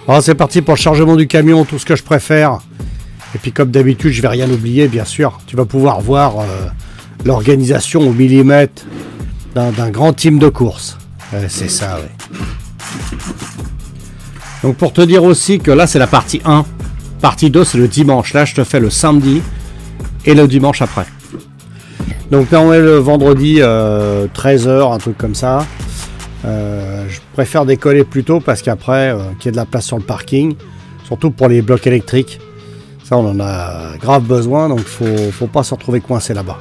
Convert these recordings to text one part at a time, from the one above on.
Alors c'est parti pour le chargement du camion, tout ce que je préfère. Et puis comme d'habitude, je vais rien oublier, bien sûr. Tu vas pouvoir voir l'organisation au millimètre d'un grand team de course. C'est ça, oui. Donc pour te dire aussi que là, c'est la partie 1. Partie 2, c'est le dimanche. Là, je te fais le samedi et le dimanche après. Donc là, on est le vendredi 13h, un truc comme ça. Je préfère décoller plus tôt parce qu'après, qu'il y ait de la place sur le parking. Surtout pour les blocs électriques. Ça, on en a grave besoin, donc faut pas se retrouver coincé là-bas.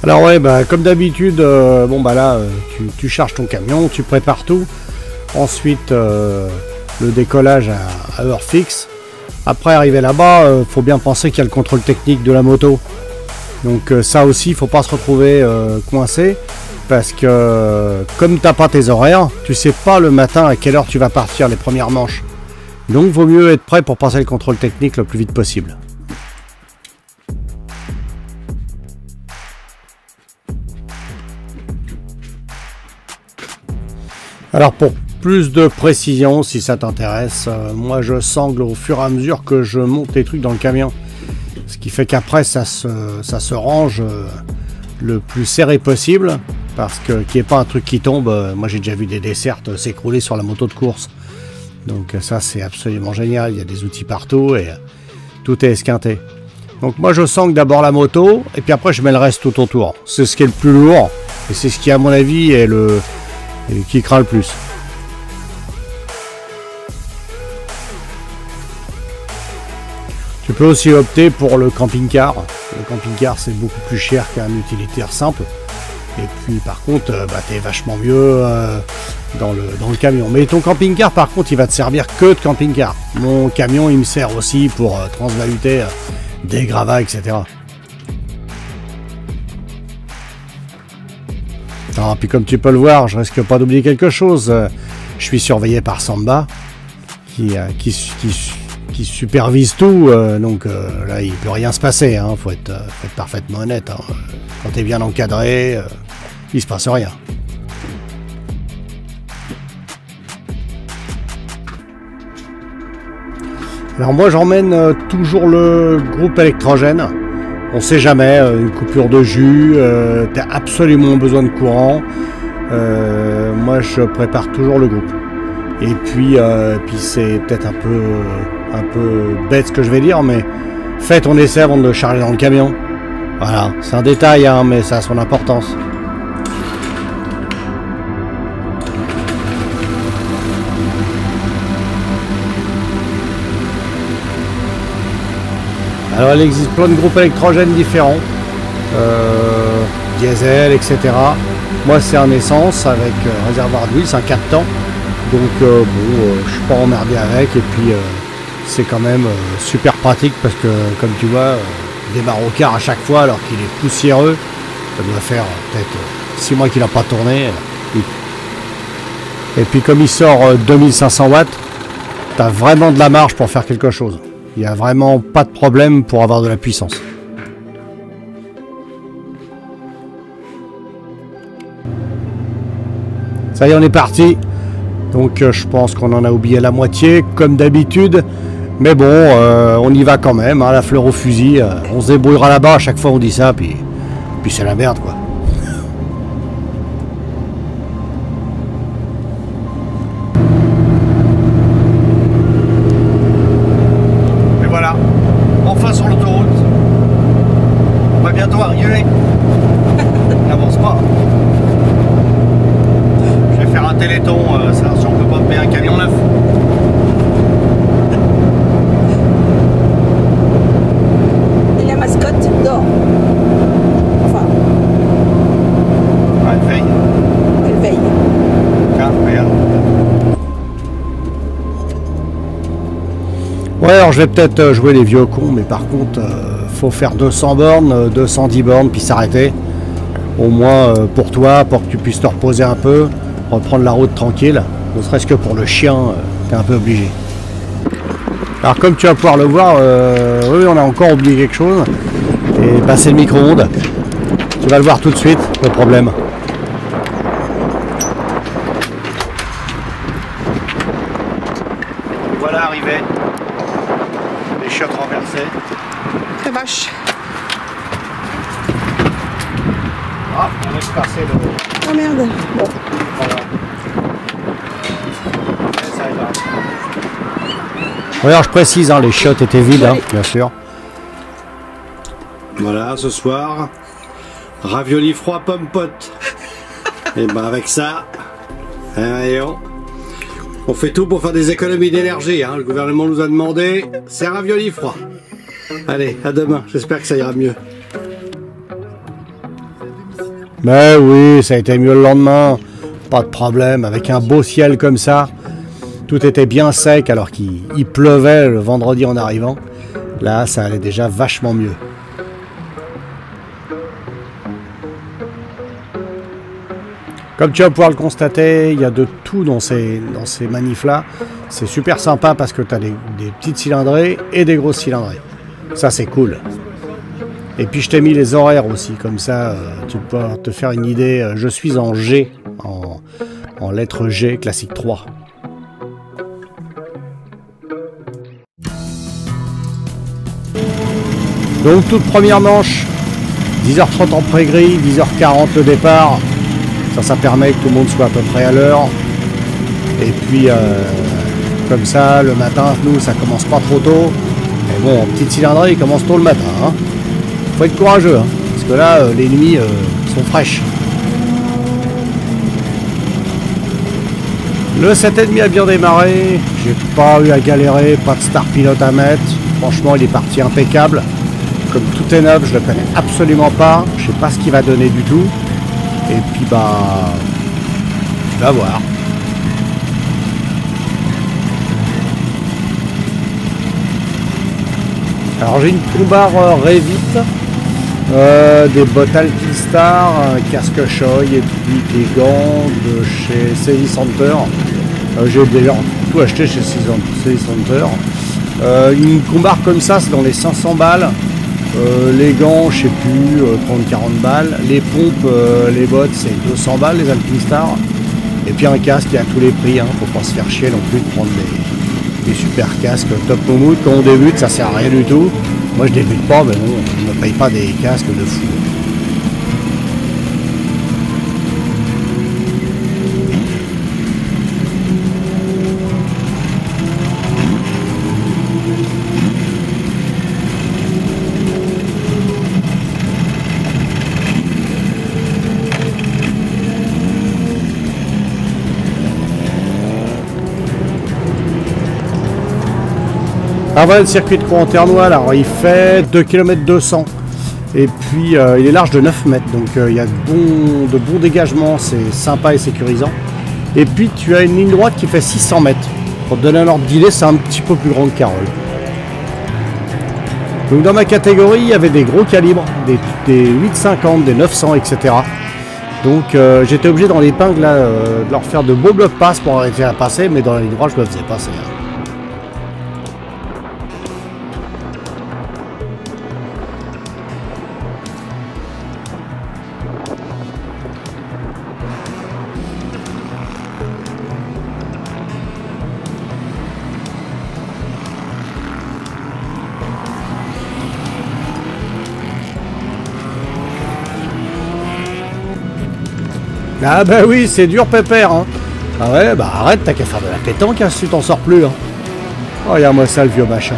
Alors ouais, bah, comme d'habitude, bon bah là, tu charges ton camion, tu prépares tout. Ensuite, le décollage à heure fixe. Après, arriver là-bas, faut bien penser qu'il y a le contrôle technique de la moto. Donc ça aussi, il faut pas se retrouver coincé. Parce que comme t'as pas tes horaires, tu sais pas le matin à quelle heure tu vas partir les premières manches. Donc vaut mieux être prêt pour passer le contrôle technique le plus vite possible. Alors pour plus de précision, si ça t'intéresse, moi je sangle au fur et à mesure que je monte les trucs dans le camion. Ce qui fait qu'après ça se range le plus serré possible. Parce que qu'il n'y ait pas un truc qui tombe, moi j'ai déjà vu des dessertes s'écrouler sur la moto de course. Donc ça c'est absolument génial, il y a des outils partout et tout est esquinté. Donc moi je sangle d'abord la moto et puis après je mets le reste tout autour. C'est ce qui est le plus lourd et c'est ce qui à mon avis est qui craint le plus. Tu peux aussi opter pour le camping-car. Le camping-car c'est beaucoup plus cher qu'un utilitaire simple. Et puis par contre, bah, t'es vachement mieux dans le camion. Mais ton camping-car par contre, il va te servir que de camping-car. Mon camion, il me sert aussi pour transvaluter des gravats, etc. Alors, puis comme tu peux le voir, je risque pas d'oublier quelque chose. Je suis surveillé par Samba, qui supervise tout. Donc là, il peut rien se passer. Hein. Faut être parfaitement honnête. Hein. Quand t'es bien encadré, il se passe rien. Alors moi j'emmène toujours le groupe électrogène. On sait jamais, une coupure de jus, t'as absolument besoin de courant. Moi je prépare toujours le groupe. Et puis c'est peut-être un peu bête ce que je vais dire, mais fais ton essai avant de le charger dans le camion. Voilà, c'est un détail, hein, mais ça a son importance. Alors il existe plein de groupes électrogènes différents, diesel, etc. Moi c'est un essence avec réservoir d'huile, c'est un 4 temps. Donc bon, je suis pas emmerdé avec et puis c'est quand même super pratique parce que comme tu vois, démarre au quart à chaque fois alors qu'il est poussiéreux. Ça doit faire peut-être 6 mois qu'il n'a pas tourné. Et puis comme il sort 2500 watts, tu as vraiment de la marge pour faire quelque chose. Il n'y a vraiment pas de problème pour avoir de la puissance. Ça y est, on est parti. Donc je pense qu'on en a oublié la moitié, comme d'habitude. Mais bon, on y va quand même, hein, la fleur au fusil. On se débrouillera là-bas, à chaque fois on dit ça, puis c'est la merde, quoi. Et voilà, enfin sur l'autoroute. On va bientôt arriver. N'avance pas. Je vais faire un téléthon, ça, si on peut pas payer un camion neuf. Dehors. Enfin. Ouais, elle veille. Elle veille. Tiens, regarde. Ouais, alors je vais peut-être jouer les vieux cons, mais par contre, faut faire 200 bornes, 210 bornes, puis s'arrêter. Au moins pour toi, pour que tu puisses te reposer un peu, reprendre la route tranquille. Ne serait-ce que pour le chien, t'es un peu obligé. Alors comme tu vas pouvoir le voir, oui, on a encore oublié quelque chose. Et bah, c'est le micro-ondes. Tu vas le voir tout de suite, le problème. les chiottes renversées. La vache. Ah, on laisse passer le... Oh merde. Bon. Voilà. Et ça ira. Alors je précise, hein, les chiottes étaient vides, hein, bien sûr. Voilà, ce soir, ravioli froid pomme pote. Et ben avec ça, on fait tout pour faire des économies d'énergie. Hein. Le gouvernement nous a demandé, c'est ravioli froid. Allez, à demain, j'espère que ça ira mieux. Mais oui, ça a été mieux le lendemain. Pas de problème, avec un beau ciel comme ça. Tout était bien sec alors qu'il pleuvait le vendredi en arrivant. Là, ça allait déjà vachement mieux. Comme tu vas pouvoir le constater, il y a de tout dans ces manifs-là. C'est super sympa parce que tu as des petites cylindrées et des grosses cylindrées. Ça, c'est cool. Et puis, je t'ai mis les horaires aussi. Comme ça, tu peux te faire une idée. Je suis en G, en lettre G, classique 3. Donc, toute première manche, 10h30 en pré-grille, 10h40 le départ. Ça permet que tout le monde soit à peu près à l'heure. Et puis, comme ça, le matin, nous, ça commence pas trop tôt. Mais bon, en petite cylindrée, il commence tôt le matin. Hein. Faut être courageux, hein, parce que là, les nuits sont fraîches. Le 7,5 a bien démarré. J'ai pas eu à galérer, pas de star pilote à mettre. Franchement, il est parti impeccable. Comme tout est neuf, je le connais absolument pas. Je sais pas ce qu'il va donner du tout. Et puis bah, tu vas voir. Alors j'ai une Combar Revit, des bottes Alpinstar, un casque Shoei et puis des gants de chez Sally Center. J'ai d'ailleurs tout acheté chez Sally Center. Une Combar comme ça, c'est dans les 500 balles. Les gants, je sais plus, 30-40 balles. Les pompes, les bottes, c'est 200 balles, les Alpinstar. Et puis un casque, il y a tous les prix, hein. Faut pas se faire chier non plus de prendre des super casques top moumoute. Quand on débute, ça sert à rien du tout. Moi, je débute pas, mais non, on ne paye pas des casques de fou. Ah ouais, le circuit de Courant-Ternois, alors il fait 2 km 200 et puis il est large de 9 mètres, donc il y a de bons dégagements, c'est sympa et sécurisant. Et puis tu as une ligne droite qui fait 600 mètres. Pour te donner un ordre d'idée, c'est un petit peu plus grand que Carole. Donc dans ma catégorie, il y avait des gros calibres, des 850, des 900, etc. Donc j'étais obligé dans l'épingle de leur faire de beaux blocs passe pour arrêter à passer, mais dans la ligne droite, je me faisais passer. Hein. Ah bah oui, c'est dur pépère, hein. Ah ouais, bah arrête, t'as qu'à faire de la pétanque, hein, si tu t'en sors plus, hein. Oh, regarde-moi ça, le vieux machin.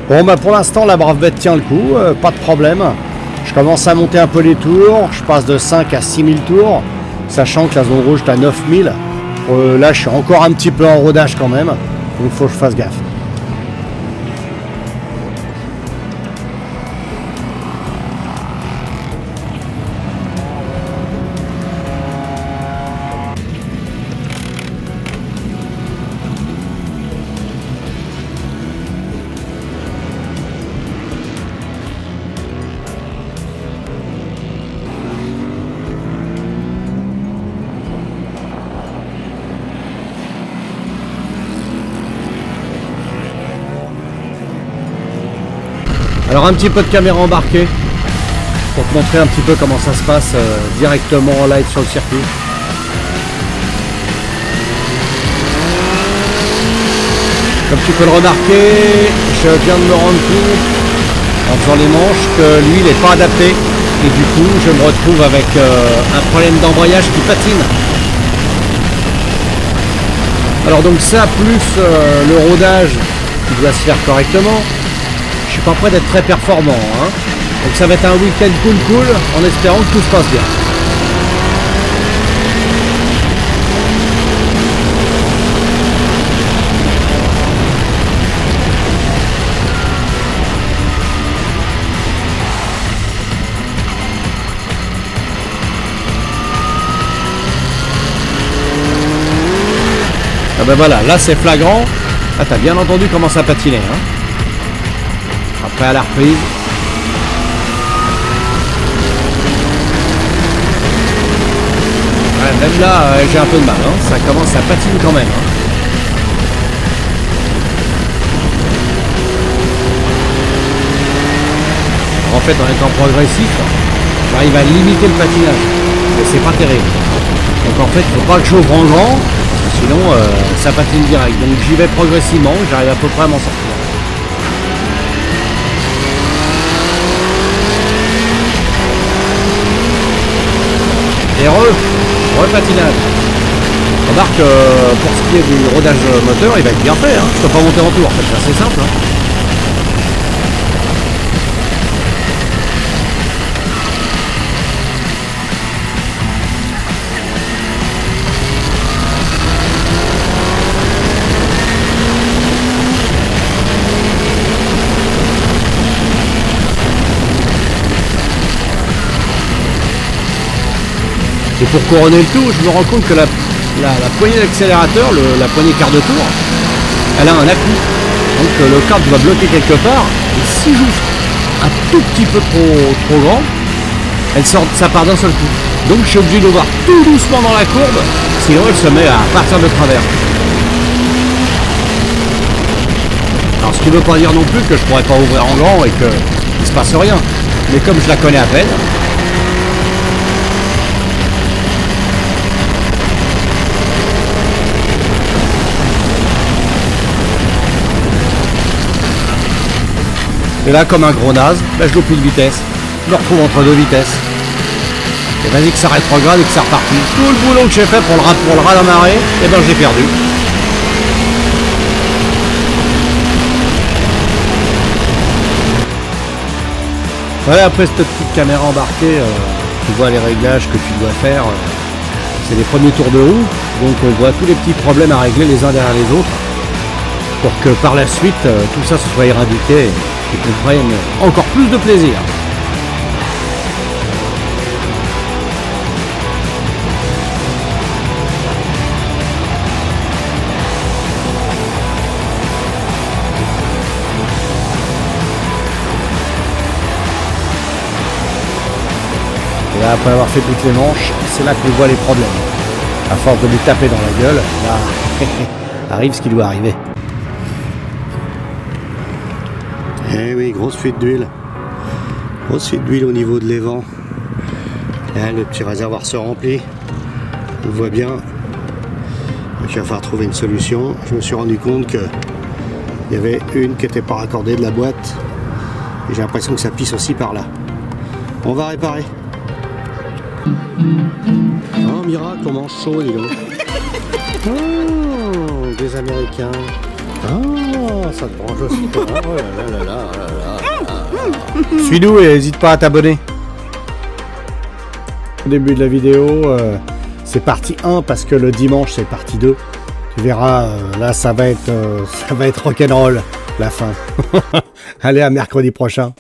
Bon bah pour l'instant, la brave bête tient le coup, pas de problème. Je commence à monter un peu les tours, je passe de 5 à 6000 tours, sachant que la zone rouge est à 9000. Là, je suis encore un petit peu en rodage quand même. Donc il faut que je fasse gaffe. Alors un petit peu de caméra embarquée. pour te montrer un petit peu comment ça se passe directement en live sur le circuit. Comme tu peux le remarquer, je viens de me rendre compte en faisant les manches que l'huile n'est pas adaptée et du coup je me retrouve avec un problème d'embrayage qui patine. Alors donc ça plus le rodage qui doit se faire correctement, je suis pas prêt d'être très performant, hein. Donc ça va être un week-end cool en espérant que tout se passe bien. Ah ben voilà, là c'est flagrant. Ah, t'as bien entendu comment ça patinait, hein. Après à la reprise. Ouais, même là, j'ai un peu de mal, hein. Ça commence à patiner quand même, hein. En fait, en étant progressif, j'arrive à limiter le patinage. Mais c'est pas terrible. Donc en fait, il ne faut pas que j'ouvre en grand. Sinon, ça patine direct. Donc j'y vais progressivement, j'arrive à peu près à m'en sortir. Et repatinage. Remarque, pour ce qui est du rodage moteur, il va être bien fait, hein. Je ne peux pas monter en tour, en fait, c'est assez simple, hein. Et pour couronner le tout, je me rends compte que la poignée d'accélérateur, la poignée quart de tour, elle a un appui. Donc le câble doit bloquer quelque part. Et si j'ouvre un tout petit peu trop grand, ça part d'un seul coup. Donc je suis obligé de voir tout doucement dans la courbe, sinon elle se met à partir de travers. Alors ce qui ne veut pas dire non plus que je pourrais pas ouvrir en grand et qu'il ne se passe rien. Mais comme je la connais à peine, et là, comme un gros naze, je loupe une vitesse. Je me retrouve entre deux vitesses. Et vas-y que ça rétrograde et que ça repartit. Tout le boulot que j'ai fait pour le raz-de-marée, et ben j'ai perdu. Voilà, après cette petite caméra embarquée, tu vois les réglages que tu dois faire. C'est les premiers tours de roue, donc on voit tous les petits problèmes à régler les uns derrière les autres. Pour que par la suite, tout ça se soit éradiqué. Et qu'on prenne encore plus de plaisir. Et là, après avoir fait toutes les manches, c'est là qu'on voit les problèmes. À force de lui taper dans la gueule, là, arrive ce qui doit arriver. Eh oui, grosse fuite d'huile. Grosse fuite d'huile au niveau de l'évent. Le petit réservoir se remplit. On voit bien. Donc, il va falloir trouver une solution. Je me suis rendu compte qu'il y avait une qui n'était pas raccordée de la boîte. Et j'ai l'impression que ça pisse aussi par là. On va réparer. Oh, miracle, on mange chaud, dis donc. Oh, des Américains. Oh, ça te branche aussi, toi. Oh là là là là. Suis doux et n'hésite pas à t'abonner. Au début de la vidéo, c'est partie 1 parce que le dimanche c'est partie 2. Tu verras, là ça va être rock'n'roll la fin. Allez, à mercredi prochain.